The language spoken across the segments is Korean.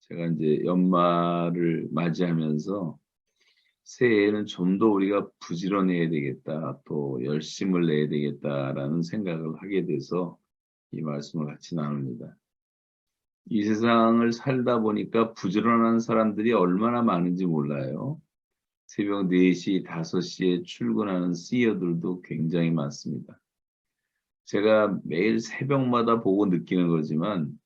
제가 이제 연말을 맞이하면서 새해에는 좀 더 우리가 부지런해야 되겠다, 또 열심을 내야 되겠다라는 생각을 하게 돼서 이 말씀을 같이 나눕니다. 이 세상을 살다 보니까 부지런한 사람들이 얼마나 많은지 몰라요. 새벽 4시, 5시에 출근하는 CEO들도 굉장히 많습니다. 제가 매일 새벽마다 보고 느끼는 거지만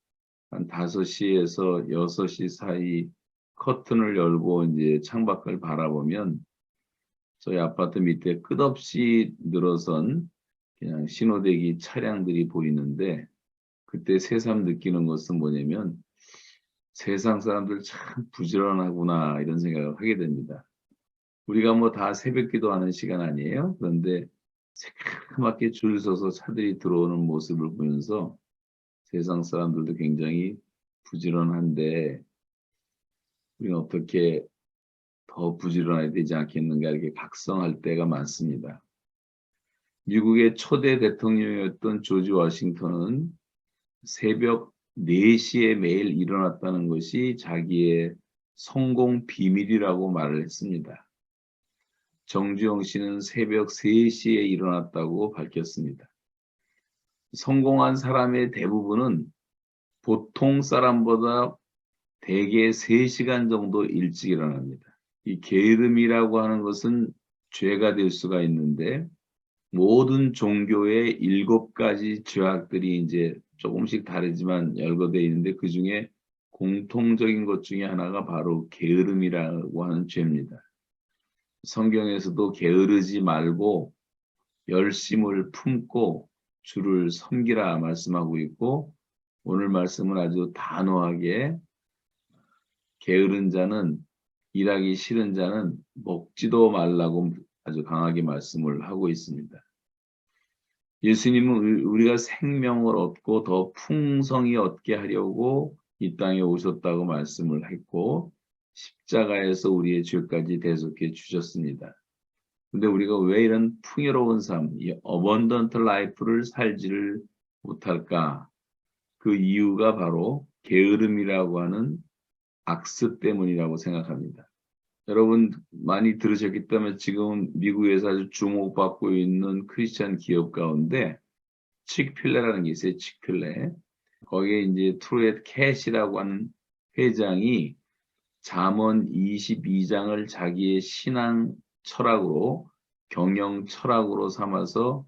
한 5시에서 6시 사이 커튼을 열고 이제 창밖을 바라보면 저희 아파트 밑에 끝없이 늘어선 그냥 신호대기 차량들이 보이는데, 그때 새삼 느끼는 것은 뭐냐면 세상 사람들 참 부지런하구나 이런 생각을 하게 됩니다. 우리가 뭐 다 새벽 기도하는 시간 아니에요? 그런데 새까맣게 줄 서서 차들이 들어오는 모습을 보면서 세상 사람들도 굉장히 부지런한데 우리는 어떻게 더 부지런해야 되지 않겠는가 이렇게 각성할 때가 많습니다. 미국의 초대 대통령이었던 조지 워싱턴은 새벽 4시에 매일 일어났다는 것이 자기의 성공 비밀이라고 말을 했습니다. 정주영 씨는 새벽 3시에 일어났다고 밝혔습니다. 성공한 사람의 대부분은 보통 사람보다 대개 3시간 정도 일찍 일어납니다. 이 게으름이라고 하는 것은 죄가 될 수가 있는데, 모든 종교의 7가지 죄악들이 이제 조금씩 다르지만 열거되어 있는데, 그 중에 공통적인 것 중에 하나가 바로 게으름이라고 하는 죄입니다. 성경에서도 게으르지 말고 열심을 품고 주를 섬기라 말씀하고 있고, 오늘 말씀은 아주 단호하게 게으른 자는, 일하기 싫은 자는 먹지도 말라고 아주 강하게 말씀을 하고 있습니다. 예수님은 우리가 생명을 얻고 더 풍성히 얻게 하려고 이 땅에 오셨다고 말씀을 했고, 십자가에서 우리의 죄까지 대속해 주셨습니다. 근데 우리가 왜 이런 풍요로운 삶, 이 어번던트 라이프를 살지를 못할까? 그 이유가 바로 게으름이라고 하는 악습 때문이라고 생각합니다. 여러분 많이 들으셨기 때문에 지금 미국에서 아주 주목받고 있는 크리스찬 기업 가운데 칙필레라는 게 있어요. 칙필레. 거기에 이제 트루엣 캐시라고 하는 회장이 잠언 22장을 자기의 신앙 철학으로, 경영 철학으로 삼아서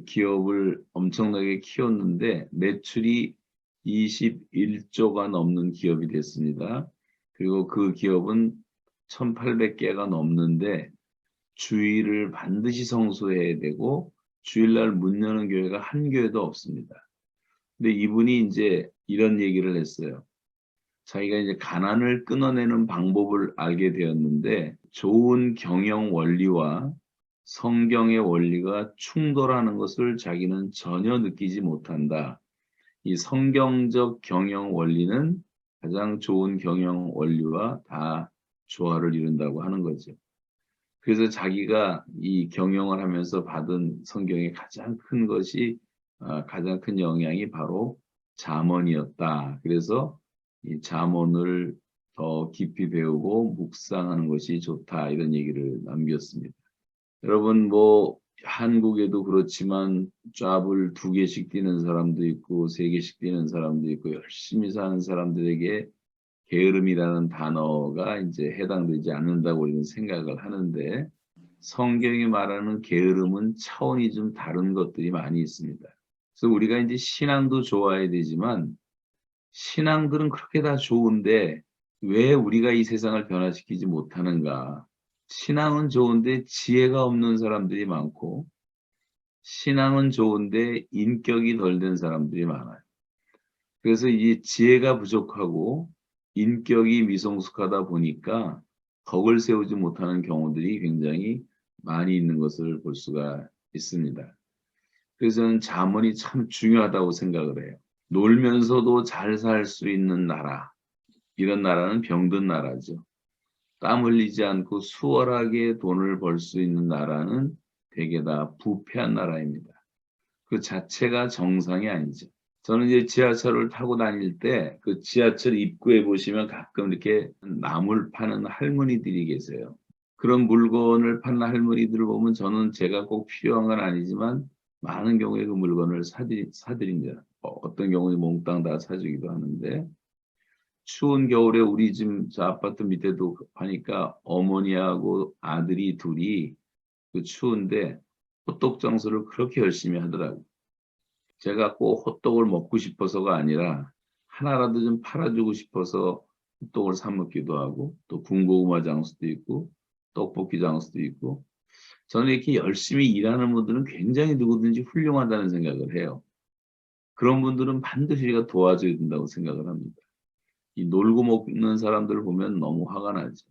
기업을 엄청나게 키웠는데 매출이 21조가 넘는 기업이 됐습니다. 그리고 그 기업은 1800개가 넘는데 주일을 반드시 성수해야 되고 주일날 문 여는 교회가 한 교회도 없습니다. 근데 이분이 이제 이런 얘기를 했어요. 자기가 이제 가난을 끊어내는 방법을 알게 되었는데, 좋은 경영 원리와 성경의 원리가 충돌하는 것을 자기는 전혀 느끼지 못한다. 이 성경적 경영 원리는 가장 좋은 경영 원리와 다 조화를 이룬다고 하는 거죠. 그래서 자기가 이 경영을 하면서 받은 성경의 가장 큰 것이, 가장 큰 영향이 바로 잠언이었다. 그래서 이 잠언을 더 깊이 배우고 묵상하는 것이 좋다, 이런 얘기를 남겼습니다. 여러분 뭐 한국에도 그렇지만 잡을 2개씩 뛰는 사람도 있고 3개씩 뛰는 사람도 있고 열심히 사는 사람들에게 게으름이라는 단어가 이제 해당되지 않는다고 우리는 생각을 하는데, 성경이 말하는 게으름은 차원이 좀 다른 것들이 많이 있습니다. 그래서 우리가 이제 신앙도 좋아야 되지만 신앙들은 그렇게 다 좋은데 왜 우리가 이 세상을 변화시키지 못하는가? 신앙은 좋은데 지혜가 없는 사람들이 많고, 신앙은 좋은데 인격이 덜 된 사람들이 많아요. 그래서 이 지혜가 부족하고 인격이 미성숙하다 보니까 덕을 세우지 못하는 경우들이 굉장히 많이 있는 것을 볼 수가 있습니다. 그래서 저는 잠언이 참 중요하다고 생각을 해요. 놀면서도 잘 살 수 있는 나라, 이런 나라는 병든 나라죠. 땀 흘리지 않고 수월하게 돈을 벌 수 있는 나라는 대개 다 부패한 나라입니다. 그 자체가 정상이 아니죠. 저는 이제 지하철을 타고 다닐 때 그 지하철 입구에 보시면 가끔 이렇게 나물 파는 할머니들이 계세요. 그런 물건을 파는 할머니들을 보면 저는 제가 꼭 필요한 건 아니지만 많은 경우에 그 물건을 사드립니다. 어떤 경우에 몽땅 다 사주기도 하는데 추운 겨울에 우리 집 저 아파트 밑에도 하니까 어머니하고 아들이 둘이 그 추운데 호떡 장수를 그렇게 열심히 하더라고요. 제가 꼭 호떡을 먹고 싶어서가 아니라 하나라도 좀 팔아주고 싶어서 호떡을 사 먹기도 하고 또 군고구마 장수도 있고 떡볶이 장수도 있고 저는 이렇게 열심히 일하는 분들은 굉장히 누구든지 훌륭하다는 생각을 해요. 그런 분들은 반드시 우리가 도와줘야 된다고 생각을 합니다. 이 놀고 먹는 사람들을 보면 너무 화가 나죠.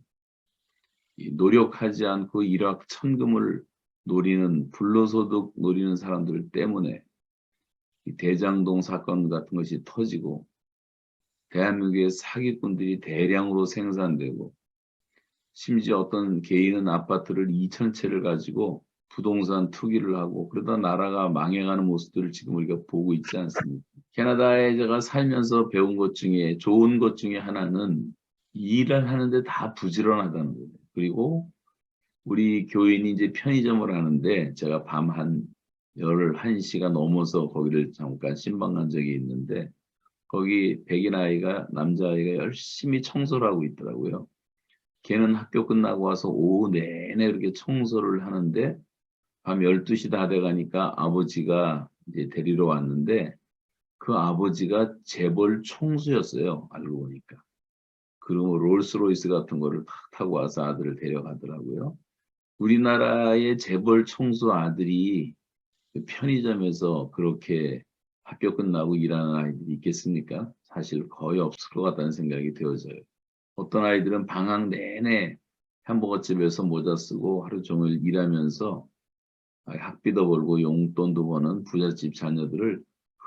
이 노력하지 않고 일확천금을 노리는 불로소득 노리는 사람들 때문에 이 대장동 사건 같은 것이 터지고 대한민국의 사기꾼들이 대량으로 생산되고 심지어 어떤 개인은 아파트를 2,000채를 가지고 부동산 투기를 하고 그러다 나라가 망해가는 모습들을 지금 우리가 보고 있지 않습니까? 캐나다에 제가 살면서 배운 것 중에 좋은 것 중에 하나는 일을 하는데 다 부지런하다는 거예요. 그리고 우리 교인이 이제 편의점을 하는데 제가 밤 한 11시가 넘어서 거기를 잠깐 신방 간 적이 있는데 거기 백인 아이가 남자아이가 열심히 청소를 하고 있더라고요. 걔는 학교 끝나고 와서 오후 내내 이렇게 청소를 하는데 밤 12시 다 돼가니까 아버지가 이제 데리러 왔는데 그 아버지가 재벌 총수였어요. 알고 보니까. 그리고 롤스로이스 같은 거를 탁 타고 와서 아들을 데려가더라고요. 우리나라의 재벌 총수 아들이 그 편의점에서 그렇게 학교 끝나고 일하는 아이들이 있겠습니까? 사실 거의 없을 것 같다는 생각이 되어져요. 어떤 아이들은 방학 내내 햄버거집에서 모자 쓰고 하루 종일 일하면서 학비도 벌고 용돈도 버는 부잣집 자녀들을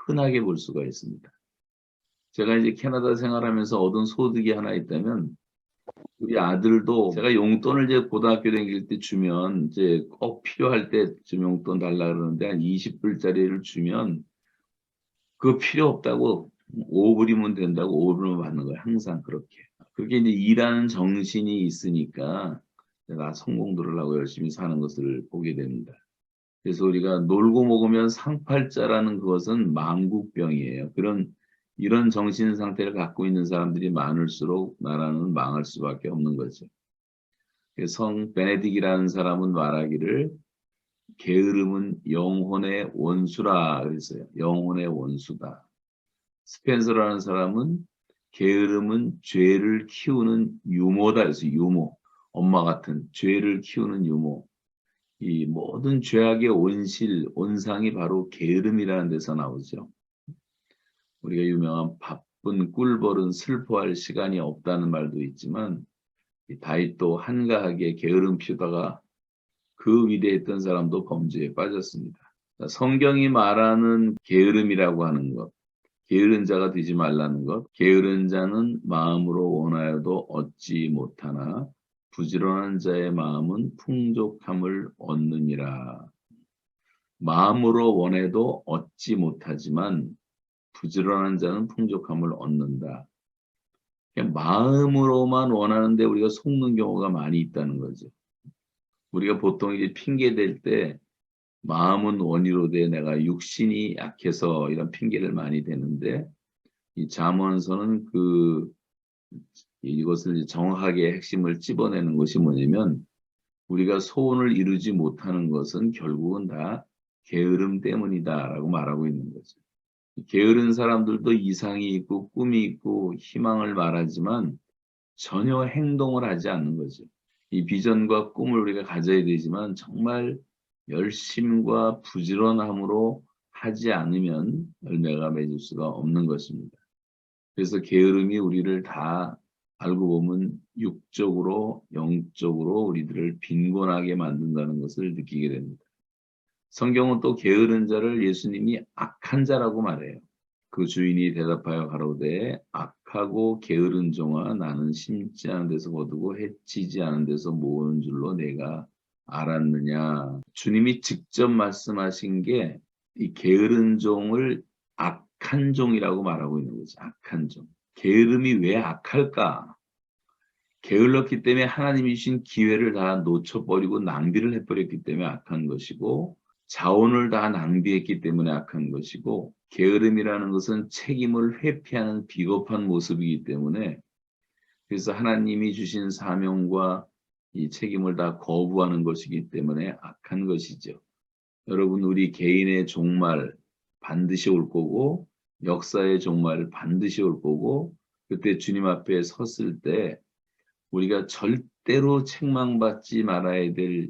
흔하게 볼 수가 있습니다. 제가 이제 캐나다 생활하면서 얻은 소득이 하나 있다면 우리 아들도 제가 용돈을 이제 고등학교 다닐 때 주면 이제 꼭 필요할 때 좀 용돈 달라 그러는데 한 20불짜리를 주면 그거 필요 없다고 5불이면 된다고 5불만 받는 거예요. 항상 그렇게. 그렇게 이제 일하는 정신이 있으니까 내가 성공들을 하고 열심히 사는 것을 보게 됩니다. 그래서 우리가 놀고 먹으면 상팔자라는 그것은 망국병이에요. 이런 정신 상태를 갖고 있는 사람들이 많을수록 나라는 망할 수밖에 없는 거죠. 성 베네딕이라는 사람은 말하기를 게으름은 영혼의 원수라 그랬어요. 영혼의 원수다. 스펜서라는 사람은 게으름은 죄를 키우는 유모다 그래서 유모. 엄마 같은 죄를 키우는 유모. 이 모든 죄악의 온실, 온상이 바로 게으름이라는 데서 나오죠. 우리가 유명한 바쁜 꿀벌은 슬퍼할 시간이 없다는 말도 있지만 다윗도 한가하게 게으름 피우다가 그 위대했던 사람도 범죄에 빠졌습니다. 성경이 말하는 게으름이라고 하는 것, 게으른 자가 되지 말라는 것, 게으른 자는 마음으로 원하여도 얻지 못하나 부지런한 자의 마음은 풍족함을 얻느니라. 마음으로 원해도 얻지 못하지만 부지런한 자는 풍족함을 얻는다. 그냥 마음으로만 원하는데 우리가 속는 경우가 많이 있다는 거죠. 우리가 보통 이제 핑계 댈 때 마음은 원이로되 내가 육신이 약해서 이런 핑계를 많이 대는데 이 잠언서는 이것을 정확하게 핵심을 찝어내는 것이 뭐냐면 우리가 소원을 이루지 못하는 것은 결국은 다 게으름 때문이다라고 말하고 있는 거죠. 게으른 사람들도 이상이 있고 꿈이 있고 희망을 말하지만 전혀 행동을 하지 않는 거죠. 이 비전과 꿈을 우리가 가져야 되지만 정말 열심과 부지런함으로 하지 않으면 열매가 맺을 수가 없는 것입니다. 그래서 게으름이 우리를 다 알고 보면 육적으로 영적으로 우리들을 빈곤하게 만든다는 것을 느끼게 됩니다. 성경은 또 게으른 자를 예수님이 악한 자라고 말해요. 그 주인이 대답하여 가로되 악하고 게으른 종아 나는 심지 않은 데서 거두고 해치지 않은 데서 모으는 줄로 내가 알았느냐. 주님이 직접 말씀하신 게 이 게으른 종을 악한 종이라고 말하고 있는 거죠. 악한 종. 게으름이 왜 악할까? 게을렀기 때문에 하나님이 주신 기회를 다 놓쳐버리고 낭비를 해버렸기 때문에 악한 것이고, 자원을 다 낭비했기 때문에 악한 것이고, 게으름이라는 것은 책임을 회피하는 비겁한 모습이기 때문에, 그래서 하나님이 주신 사명과 이 책임을 다 거부하는 것이기 때문에 악한 것이죠. 여러분, 우리 개인의 종말 반드시 올 거고, 역사의 종말 반드시 올 거고, 그때 주님 앞에 섰을 때 우리가 절대로 책망받지 말아야 될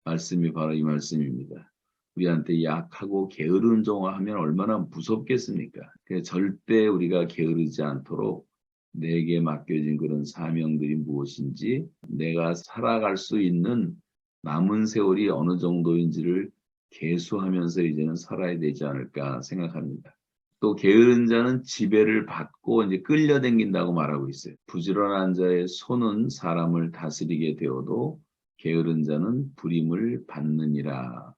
말씀이 바로 이 말씀입니다. 우리한테 약하고 게으른 종을 하면 얼마나 무섭겠습니까? 그래서 절대 우리가 게으르지 않도록 내게 맡겨진 그런 사명들이 무엇인지, 내가 살아갈 수 있는 남은 세월이 어느 정도인지를 계수하면서 이제는 살아야 되지 않을까 생각합니다. 또 게으른 자는 지배를 받고 이제 끌려다닌다고 말하고 있어요. 부지런한 자의 손은 사람을 다스리게 되어도 게으른 자는 불임을 받느니라.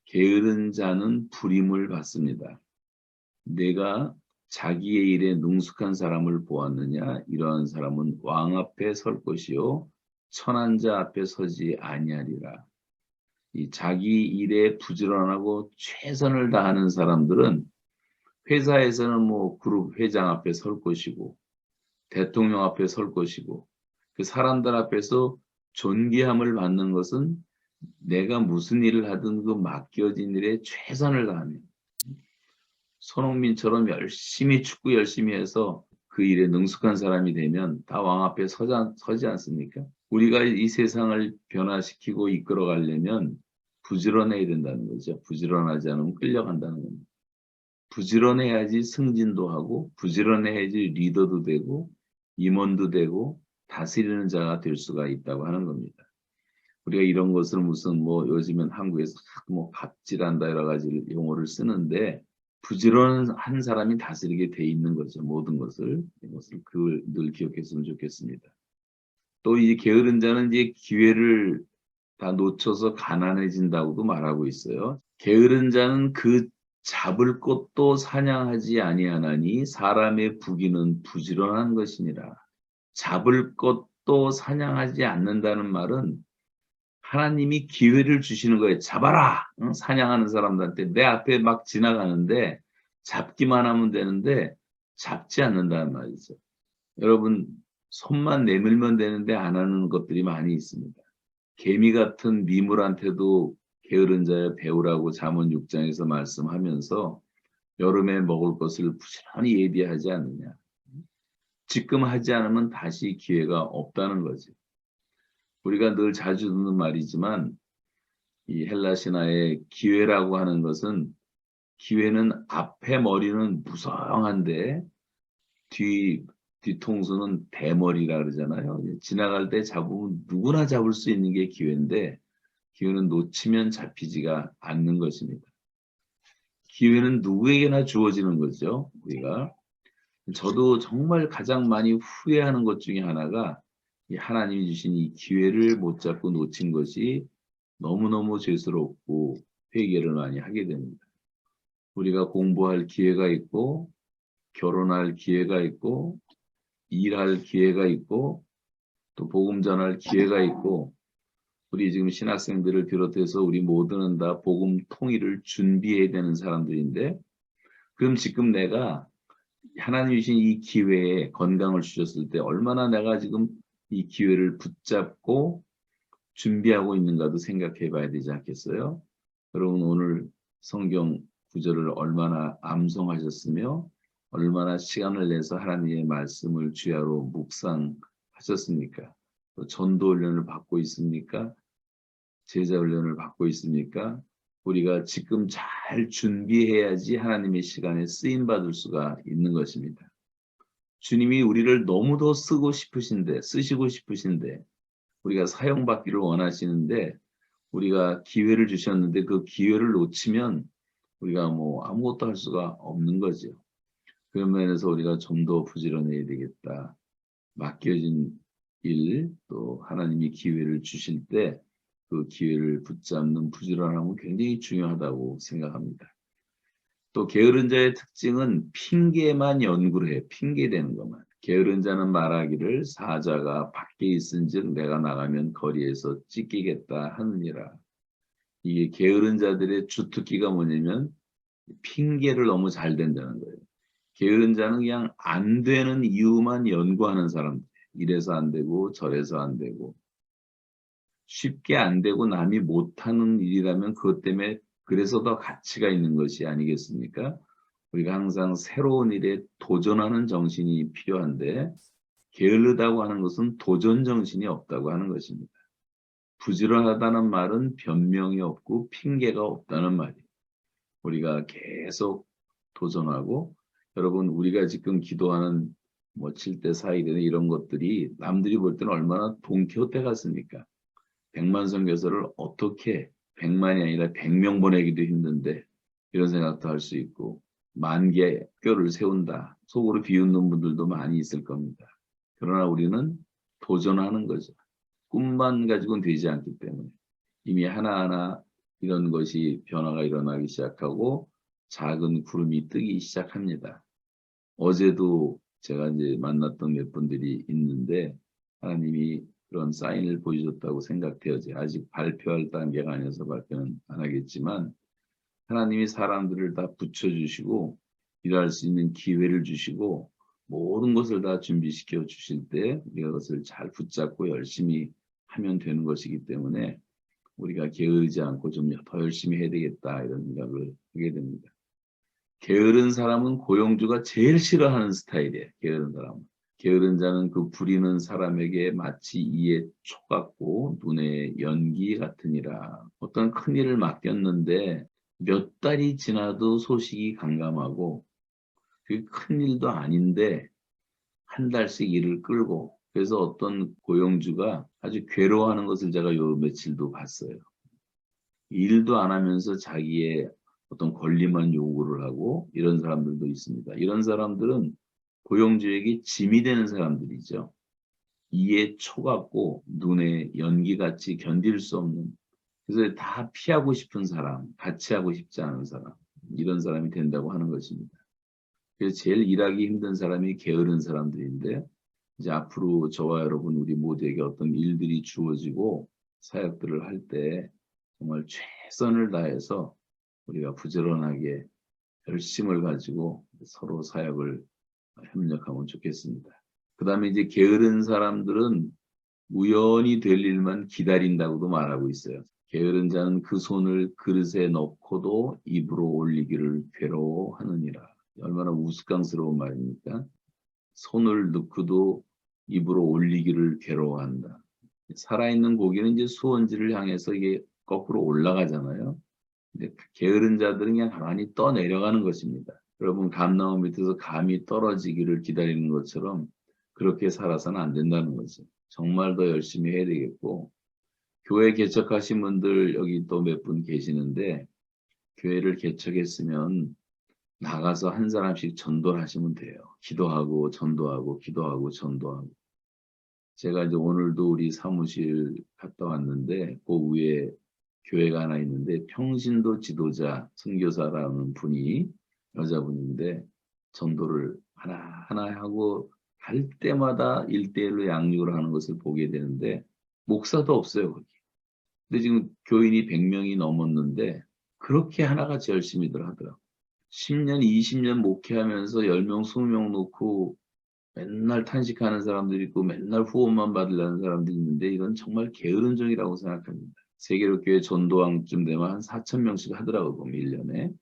게으른 자는 불임을 받습니다. 내가 자기의 일에 능숙한 사람을 보았느냐? 이러한 사람은 왕 앞에 설 것이요 천한 자 앞에 서지 아니하리라. 이 자기 일에 부지런하고 최선을 다하는 사람들은 회사에서는 뭐 그룹 회장 앞에 설 것이고, 대통령 앞에 설 것이고, 그 사람들 앞에서 존귀함을 받는 것은 내가 무슨 일을 하든 그 맡겨진 일에 최선을 다하면, 손흥민처럼 열심히 축구 열심히 해서 그 일에 능숙한 사람이 되면 다 왕 앞에 서지 않습니까? 우리가 이 세상을 변화시키고 이끌어 가려면 부지런해야 된다는 거죠. 부지런하지 않으면 끌려간다는 겁니다. 부지런해야지 승진도 하고, 부지런해야지 리더도 되고, 임원도 되고, 다스리는 자가 될 수가 있다고 하는 겁니다. 우리가 이런 것을 무슨 뭐 요즘엔 한국에서 뭐 갑질한다 여러 가지 용어를 쓰는데, 부지런한 사람이 다스리게 돼 있는 거죠. 모든 것을. 이것을 그걸 늘 기억했으면 좋겠습니다. 또 이 게으른 자는 이제 기회를 다 놓쳐서 가난해진다고도 말하고 있어요. 게으른 자는 그 잡을 것도 사냥하지 아니하나니 사람의 부귀는 부지런한 것이니라. 잡을 것도 사냥하지 않는다는 말은 하나님이 기회를 주시는 거예요. 잡아라! 응? 사냥하는 사람들한테 내 앞에 막 지나가는데 잡기만 하면 되는데 잡지 않는다는 말이죠. 여러분, 손만 내밀면 되는데 안 하는 것들이 많이 있습니다. 개미 같은 미물한테도 게으른 자의 배우라고 잠언 6장에서 말씀하면서 여름에 먹을 것을 부지런히 예비하지 않느냐. 지금 하지 않으면 다시 기회가 없다는 거지. 우리가 늘 자주 듣는 말이지만 이 헬라 신화의 기회라고 하는 것은, 기회는 앞에 머리는 무성한데 뒤통수는 대머리라 그러잖아요. 지나갈 때 잡으면 누구나 잡을 수 있는 게 기회인데, 기회는 놓치면 잡히지가 않는 것입니다. 기회는 누구에게나 주어지는 거죠. 우리가. 저도 정말 가장 많이 후회하는 것 중에 하나가 이 하나님이 주신 이 기회를 못 잡고 놓친 것이 너무너무 죄스럽고 회개를 많이 하게 됩니다. 우리가 공부할 기회가 있고, 결혼할 기회가 있고, 일할 기회가 있고, 또 복음 전할 기회가 있고, 우리 지금 신학생들을 비롯해서 우리 모두는 다 복음 통일을 준비해야 되는 사람들인데, 그럼 지금 내가 하나님이 주신 이 기회에 건강을 주셨을 때 얼마나 내가 지금 이 기회를 붙잡고 준비하고 있는가도 생각해 봐야 되지 않겠어요? 여러분, 오늘 성경 구절을 얼마나 암송하셨으며 얼마나 시간을 내서 하나님의 말씀을 주야로 묵상하셨습니까? 또 전도 훈련을 받고 있습니까? 제자 훈련을 받고 있습니까? 우리가 지금 잘 준비해야지 하나님의 시간에 쓰임 받을 수가 있는 것입니다. 주님이 우리를 너무도 쓰시고 싶으신데, 우리가 사용받기를 원하시는데, 우리가 기회를 주셨는데 그 기회를 놓치면 우리가 뭐 아무것도 할 수가 없는 거죠. 그런 면에서 우리가 좀 더 부지런해야 되겠다. 맡겨진 일, 또 하나님이 기회를 주실 때 그 기회를 붙잡는 부지런함은 굉장히 중요하다고 생각합니다. 또 게으른 자의 특징은 핑계만 연구를 해. 핑계대는 것만. 게으른 자는 말하기를 사자가 밖에 있은즉 내가 나가면 거리에서 찢기겠다 하느니라. 이게 게으른 자들의 주특기가 뭐냐면 핑계를 너무 잘 댄다는 거예요. 게으른 자는 그냥 안 되는 이유만 연구하는 사람들. 이래서 안 되고 저래서 안 되고 쉽게 안 되고 남이 못하는 일이라면 그것 때문에 그래서 더 가치가 있는 것이 아니겠습니까? 우리가 항상 새로운 일에 도전하는 정신이 필요한데 게으르다고 하는 것은 도전 정신이 없다고 하는 것입니다. 부지런하다는 말은 변명이 없고 핑계가 없다는 말이에요. 우리가 계속 도전하고 여러분 우리가 지금 기도하는 뭐 7대 4일이나 이런 것들이 남들이 볼 때는 얼마나 돈키호테 같습니까? 100만 선교사를 어떻게 100만이 아니라 100명 보내기도 힘든데 이런 생각도 할 수 있고 10,000개 학교를 세운다. 속으로 비웃는 분들도 많이 있을 겁니다. 그러나 우리는 도전하는 거죠. 꿈만 가지고는 되지 않기 때문에 이미 하나하나 이런 것이 변화가 일어나기 시작하고 작은 구름이 뜨기 시작합니다. 어제도 제가 이제 만났던 몇 분들이 있는데 하나님이 그런 사인을 보여줬다고 생각되어져요. 아직 발표할 단계가 아니어서 발표는 안 하겠지만 하나님이 사람들을 다 붙여주시고 일할 수 있는 기회를 주시고 모든 것을 다 준비시켜 주실 때 우리가 그것을 잘 붙잡고 열심히 하면 되는 것이기 때문에 우리가 게으르지 않고 좀 더 열심히 해야 되겠다 이런 생각을 하게 됩니다. 게으른 사람은 고용주가 제일 싫어하는 스타일이에요. 게으른 사람은. 게으른 자는 그 부리는 사람에게 마치 이에 초 같고 눈에 연기 같으니라. 어떤 큰 일을 맡겼는데 몇 달이 지나도 소식이 감감하고 그게 큰 일도 아닌데 한 달씩 일을 끌고 그래서 어떤 고용주가 아주 괴로워하는 것을 제가 요 며칠도 봤어요. 일도 안 하면서 자기의 어떤 권리만 요구를 하고 이런 사람들도 있습니다. 이런 사람들은 고용주에게 짐이 되는 사람들이죠. 이에 초같고 눈에 연기같이 견딜 수 없는 그래서 다 피하고 싶은 사람, 같이 하고 싶지 않은 사람 이런 사람이 된다고 하는 것입니다. 그래서 제일 일하기 힘든 사람이 게으른 사람들인데 이제 앞으로 저와 여러분 우리 모두에게 어떤 일들이 주어지고 사역들을 할 때 정말 최선을 다해서 우리가 부지런하게 열심을 가지고 서로 사역을 협력하면 좋겠습니다. 그 다음에 이제 게으른 사람들은 우연히 될 일만 기다린다고도 말하고 있어요. 게으른 자는 그 손을 그릇에 넣고도 입으로 올리기를 괴로워하느니라. 얼마나 우스꽝스러운 말입니까? 손을 넣고도 입으로 올리기를 괴로워한다. 살아있는 고기는 이제 수온지를 향해서 이게 거꾸로 올라가잖아요. 근데 게으른 자들은 그냥 가만히 떠내려가는 것입니다. 여러분 감나무 밑에서 감이 떨어지기를 기다리는 것처럼 그렇게 살아서는 안 된다는 거죠. 정말 더 열심히 해야 되겠고 교회 개척하신 분들 여기 또 몇 분 계시는데 교회를 개척했으면 나가서 한 사람씩 전도를 하시면 돼요. 기도하고 전도하고 기도하고 전도하고 제가 이제 오늘도 우리 사무실 갔다 왔는데 그 위에 교회가 하나 있는데 평신도 지도자 선교사라는 분이 여자분인데 전도를 하나하나 하고 할 때마다 1대1로 양육을 하는 것을 보게 되는데 목사도 없어요 거기. 근데 지금 교인이 100명이 넘었는데 그렇게 하나같이 열심히들 하더라고요. 10년, 20년 목회하면서 10명, 20명 놓고 맨날 탄식하는 사람들이 있고 맨날 후원만 받으려는 사람들이 있는데 이건 정말 게으른 종이라고 생각합니다. 세계로 교회 전도왕쯤 되면 한 4,000명씩 하더라고요. 보면 1년에.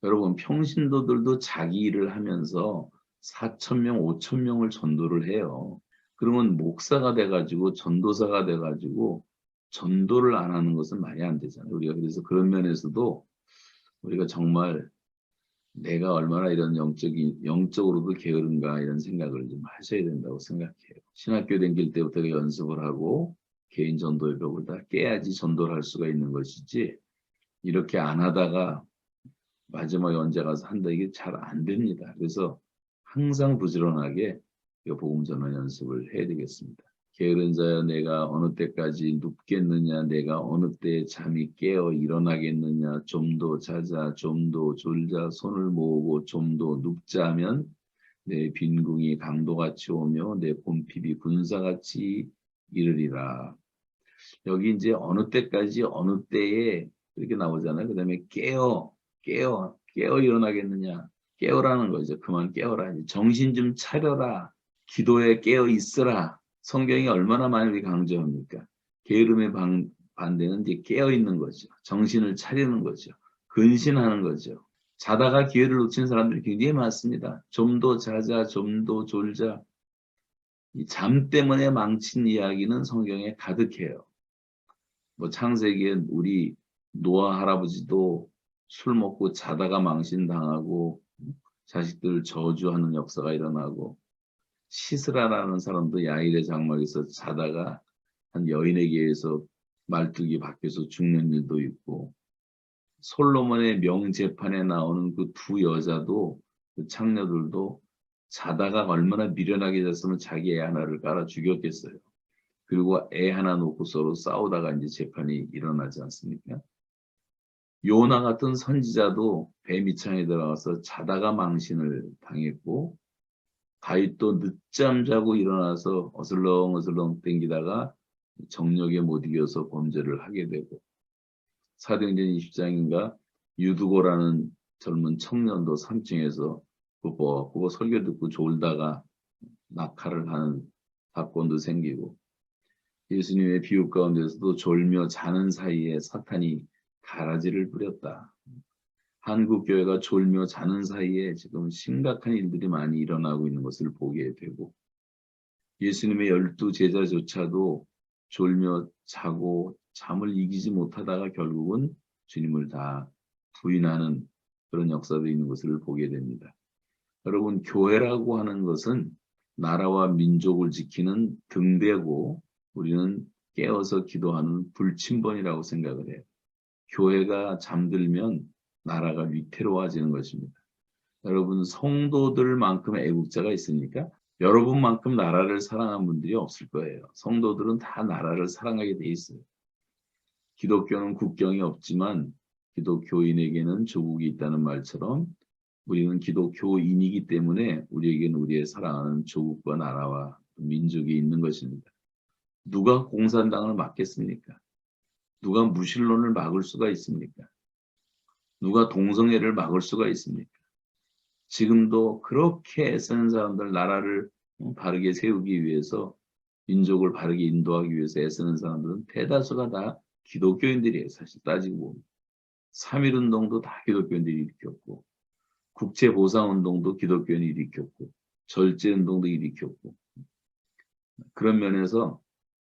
여러분 평신도들도 자기 일을 하면서 4,000명, 5,000명을 전도를 해요. 그러면 목사가 돼가지고 전도사가 돼가지고 전도를 안 하는 것은 말이 안 되잖아요. 우리가 그래서 그런 면에서도 우리가 정말 내가 얼마나 이런 영적으로도 게으른가 이런 생각을 좀 하셔야 된다고 생각해요. 신학교 다닐 때부터 연습을 하고 개인 전도의 벽을 다 깨야지 전도를 할 수가 있는 것이지 이렇게 안 하다가 마지막에 언제 가서 한다 이게 잘 안 됩니다. 그래서 항상 부지런하게 복음 전환 연습을 해야 되겠습니다. 게으른 자여 내가 어느 때까지 눕겠느냐 내가 어느 때에 잠이 깨어 일어나겠느냐 좀 더 자자 좀 더 졸자 손을 모으고 좀 더 눕자 하면 내 빈궁이 강도같이 오며 내 봄핍이 군사같이 이르리라. 여기 이제 어느 때까지 어느 때에 이렇게 나오잖아요. 그 다음에 깨어 일어나겠느냐. 깨어라는 거죠. 그만 깨어라. 정신 좀 차려라. 기도에 깨어 있으라. 성경이 얼마나 많이 강조합니까? 게으름의 반대는 이제 깨어 있는 거죠. 정신을 차리는 거죠. 근신하는 거죠. 자다가 기회를 놓친 사람들이 굉장히 많습니다. 좀 더 자자, 좀 더 졸자. 이 잠 때문에 망친 이야기는 성경에 가득해요. 뭐 창세기에 우리 노아 할아버지도 술 먹고 자다가 망신당하고 자식들 저주하는 역사가 일어나고 시스라라는 사람도 야일의 장막에서 자다가 한 여인에게 의해서 말뚝이 박혀서 죽는 일도 있고 솔로몬의 명재판에 나오는 그 두 여자도 그 창녀들도 자다가 얼마나 미련하게 잤으면 자기 애 하나를 깔아 죽였겠어요. 그리고 애 하나 놓고 서로 싸우다가 이제 재판이 일어나지 않습니까? 요나 같은 선지자도 배 밑창에 들어가서 자다가 망신을 당했고 다윗도 늦잠 자고 일어나서 어슬렁어슬렁 땡기다가 정력에 못 이겨서 범죄를 하게 되고 사도행전 20장인가 유두고라는 젊은 청년도 3층에서 그거 설교 듣고 졸다가 낙하를 하는 사건도 생기고 예수님의 비유 가운데서도 졸며 자는 사이에 사탄이 가라지를 뿌렸다. 한국 교회가 졸며 자는 사이에 지금 심각한 일들이 많이 일어나고 있는 것을 보게 되고 예수님의 12 제자조차도 졸며 자고 잠을 이기지 못하다가 결국은 주님을 다 부인하는 그런 역사도 있는 것을 보게 됩니다. 여러분 교회라고 하는 것은 나라와 민족을 지키는 등대고 우리는 깨어서 기도하는 불침번이라고 생각을 해요. 교회가 잠들면 나라가 위태로워지는 것입니다. 여러분 성도들만큼 애국자가 있습니까? 여러분만큼 나라를 사랑하는 분들이 없을 거예요. 성도들은 다 나라를 사랑하게 돼 있어요. 기독교는 국경이 없지만 기독교인에게는 조국이 있다는 말처럼 우리는 기독교인이기 때문에 우리에게는 우리의 사랑하는 조국과 나라와 민족이 있는 것입니다. 누가 공산당을 막겠습니까? 누가 무신론을 막을 수가 있습니까? 누가 동성애를 막을 수가 있습니까? 지금도 그렇게 애쓰는 사람들 나라를 바르게 세우기 위해서 민족을 바르게 인도하기 위해서 애쓰는 사람들은 대다수가 다 기독교인들이에요. 사실 따지고 보면. 3.1운동도 다 기독교인들이 일으켰고 국제보상운동도 기독교인이 일으켰고 절제운동도 일으켰고 그런 면에서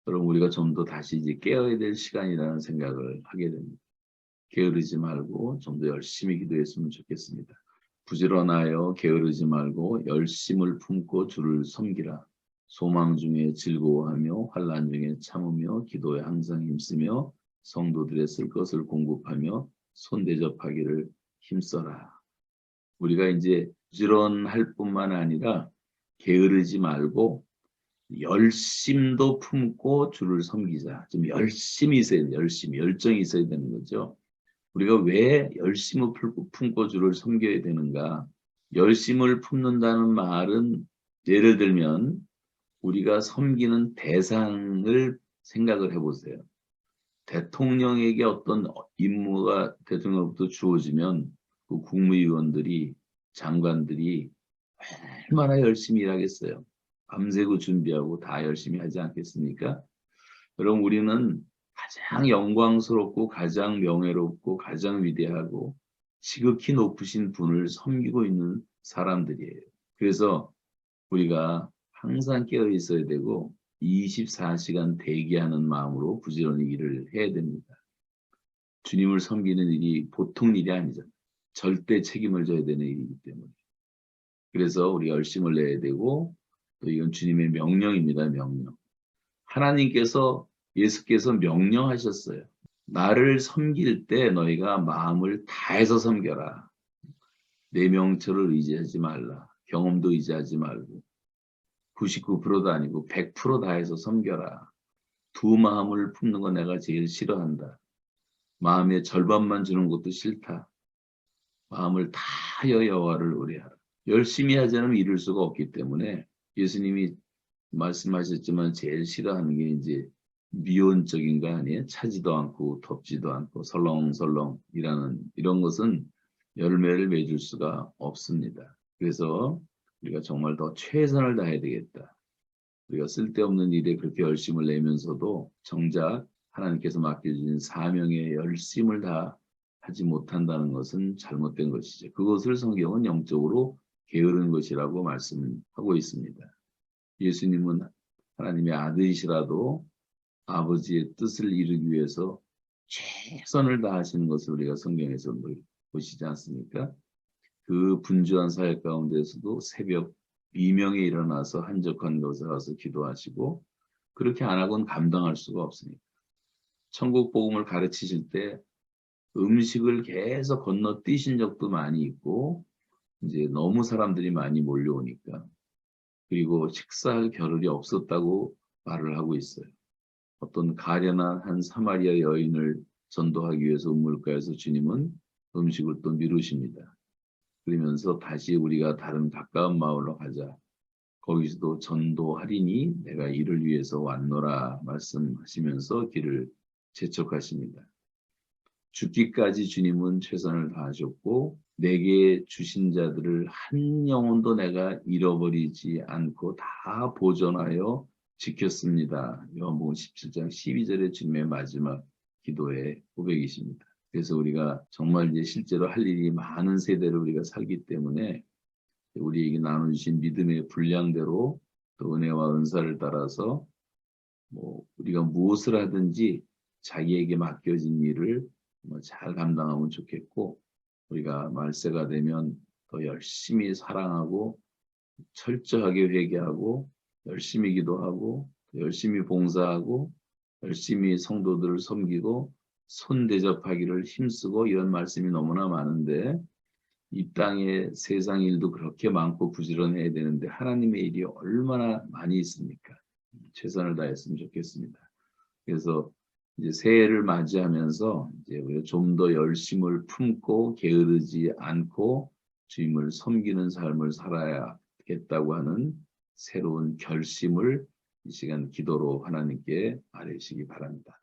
여러분 우리가 좀 더 다시 이제 깨어야 될 시간이라는 생각을 하게 됩니다. 게으르지 말고 좀 더 열심히 기도했으면 좋겠습니다. 부지런하여 게으르지 말고 열심을 품고 주를 섬기라. 소망 중에 즐거워하며 환난 중에 참으며 기도에 항상 힘쓰며 성도들의 쓸 것을 공급하며 손대접하기를 힘써라. 우리가 이제 부지런할 뿐만 아니라 게으르지 말고 열심도 품고 주를 섬기자. 좀 열심히 있어야 돼. 열심히 열정이 있어야 되는 거죠. 우리가 왜 열심을 품고 주를 섬겨야 되는가? 열심을 품는다는 말은 예를 들면 우리가 섬기는 대상을 생각을 해보세요. 대통령에게 어떤 임무가 대통령으로부터 주어지면 그 국무위원들이 장관들이 얼마나 열심히 일하겠어요. 밤새고 준비하고 다 열심히 하지 않겠습니까? 여러분 우리는 가장 영광스럽고 가장 명예롭고 가장 위대하고 지극히 높으신 분을 섬기고 있는 사람들이에요. 그래서 우리가 항상 깨어 있어야 되고 24시간 대기하는 마음으로 부지런히 일을 해야 됩니다. 주님을 섬기는 일이 보통 일이 아니잖아요. 절대 책임을 져야 되는 일이기 때문에. 그래서 우리 열심을 내야 되고 또 이건 주님의 명령입니다. 명령. 하나님께서 예수께서 명령하셨어요. 나를 섬길 때 너희가 마음을 다해서 섬겨라. 내 명철을 의지하지 말라. 경험도 의지하지 말고 99%도 아니고 100% 다해서 섬겨라. 두 마음을 품는 거 내가 제일 싫어한다. 마음의 절반만 주는 것도 싫다. 마음을 다하여 여호와를 의뢰하라. 열심히 하지 않으면 이룰 수가 없기 때문에 예수님이 말씀하셨지만 제일 싫어하는 게 이제 미온적인 거 아니에요? 차지도 않고 덥지도 않고 설렁설렁이라는 이런 것은 열매를 맺을 수가 없습니다. 그래서 우리가 정말 더 최선을 다해야 되겠다. 우리가 쓸데없는 일에 그렇게 열심을 내면서도 정작 하나님께서 맡겨주신 사명에 열심을 다 하지 못한다는 것은 잘못된 것이죠. 그것을 성경은 영적으로 게으른 것이라고 말씀하고 있습니다. 예수님은 하나님의 아들이시라도 아버지의 뜻을 이루기 위해서 최선을 다하시는 것을 우리가 성경에서 보시지 않습니까? 그 분주한 사역 가운데서도 새벽 미명에 일어나서 한적한 곳에 가서 기도하시고 그렇게 안 하고는 감당할 수가 없으니까. 천국 복음을 가르치실 때 음식을 계속 건너뛰신 적도 많이 있고 이제 너무 사람들이 많이 몰려오니까 그리고 식사할 겨를이 없었다고 말을 하고 있어요. 어떤 가련한 한 사마리아 여인을 전도하기 위해서 우물가에서 주님은 음식을 또 미루십니다. 그러면서 다시 우리가 다른 가까운 마을로 가자. 거기서도 전도하리니 내가 이를 위해서 왔노라 말씀하시면서 길을 재촉하십니다. 죽기까지 주님은 최선을 다하셨고 내게 주신 자들을 한 영혼도 내가 잃어버리지 않고 다 보존하여 지켰습니다. 요한복음 17장 12절의 주님의 마지막 기도의 고백이십니다. 그래서 우리가 정말 이제 실제로 할 일이 많은 세대를 우리가 살기 때문에 우리에게 나눠주신 믿음의 분량대로 또 은혜와 은사를 따라서 우리가 무엇을 하든지 자기에게 맡겨진 일을 잘 감당하면 좋겠고 우리가 말세가 되면 더 열심히 사랑하고 철저하게 회개하고 열심히 기도하고 열심히 봉사하고 열심히 성도들을 섬기고 손 대접하기를 힘쓰고 이런 말씀이 너무나 많은데 이 땅에 세상 일도 그렇게 많고 부지런해야 되는데 하나님의 일이 얼마나 많이 있습니까? 최선을 다했으면 좋겠습니다. 그래서 이제 새해를 맞이하면서 이제 우리가 좀 더 열심을 품고 게으르지 않고 주님을 섬기는 삶을 살아야겠다고 하는 새로운 결심을 이 시간 기도로 하나님께 아뢰시기 바랍니다.